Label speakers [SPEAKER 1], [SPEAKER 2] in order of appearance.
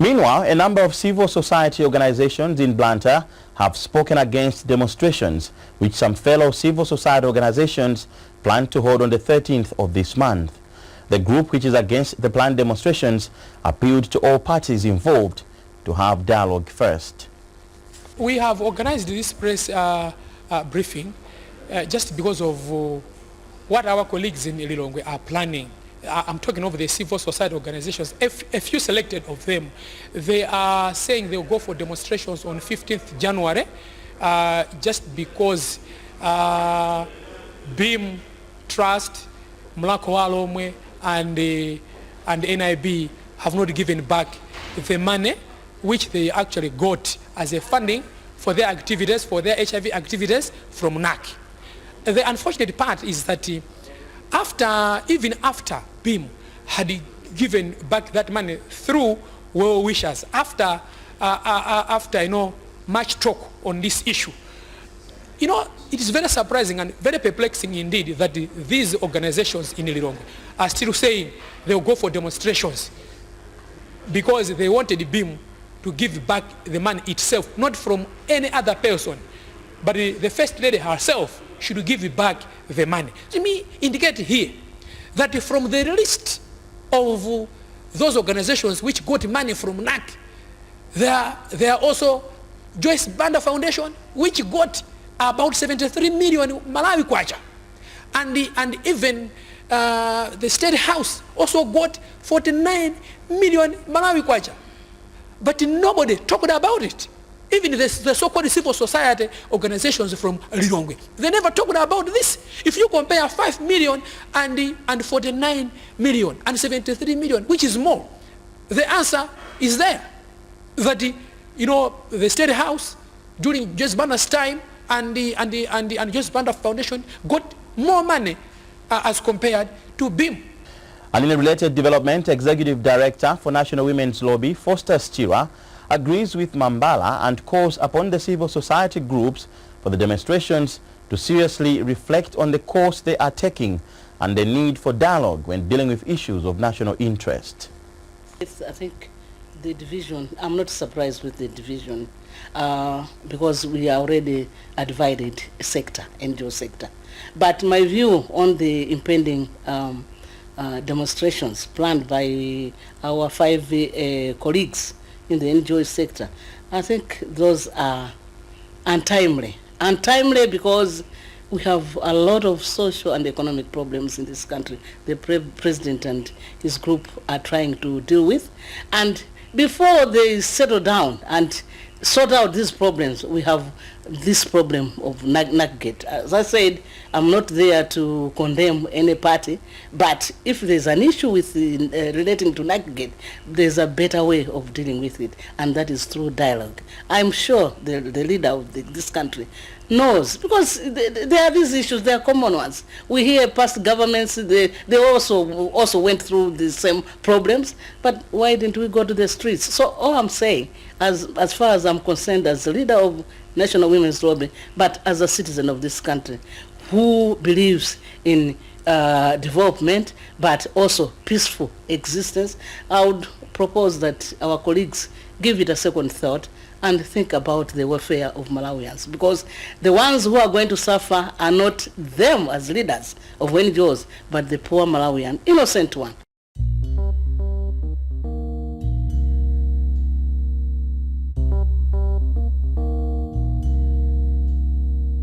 [SPEAKER 1] Meanwhile, a number of civil society organizations in Blantyre have spoken against demonstrations which some fellow civil society organizations plan to hold on the 13th of this month. The group, which is against the planned demonstrations, appealed to all parties involved to have dialogue first.
[SPEAKER 2] We have organized this press briefing just because of what our colleagues in Lilongwe are planning. I'm talking of the civil society organizations. A few selected of them, they are saying they'll go for demonstrations on 15th January just because BEAM, Trust, Lilongwe and NIB have not given back the money which they actually got as a funding for their activities, for their HIV activities from NAC. The unfortunate part is that even after BEAM had given back that money through well wishers, after much talk on this issue, it is very surprising and very perplexing indeed that these organizations in Lilongwe are still saying they'll go for demonstrations because they wanted BEAM to give back the money itself, not from any other person, but the First Lady herself should give back the money. Let me indicate here that from the list of those organizations which got money from NAC, there are also Joyce Banda Foundation, which got about 73 million Malawi kwacha, and even the State House also got 49 million Malawi kwacha. But nobody talked about it. Even the so-called civil society organizations from Lilongwe, they never talked about this. If you compare 5 million and 49 million and 73 million, which is more, the answer is there. That the State House during Joyce Banda's time and Joyce Banda Foundation got more money as compared to BEAM.
[SPEAKER 1] And in a related development, Executive Director for National Women's Lobby, Foster Stira, agrees with Mambala and calls upon the civil society groups for the demonstrations to seriously reflect on the course they are taking and the need for dialogue when dealing with issues of national interest.
[SPEAKER 3] I think the division, I'm not surprised with the division because we are already a divided sector, NGO sector. But my view on the impending demonstrations planned by our 5 colleagues in the NGO sector, I think those are untimely. Untimely because we have a lot of social and economic problems in this country the president and his group are trying to deal with. And before they settle down and sort out these problems, we have this problem of NAC. As I said, I'm not there to condemn any party, but if there's an issue with relating to NAC, there's a better way of dealing with it, and that is through dialogue. I'm sure the leader of this country knows, because there are these issues, they are common ones. We hear past governments, they also went through the same problems, but why didn't we go to the streets? So all I'm saying, as far as I'm concerned, as the leader of National Women's Lobby, but as a citizen of this country who believes in development but also peaceful existence, I would propose that our colleagues give it a second thought and think about the welfare of Malawians, because the ones who are going to suffer are not them as leaders of NGOs, but the poor Malawian, innocent one,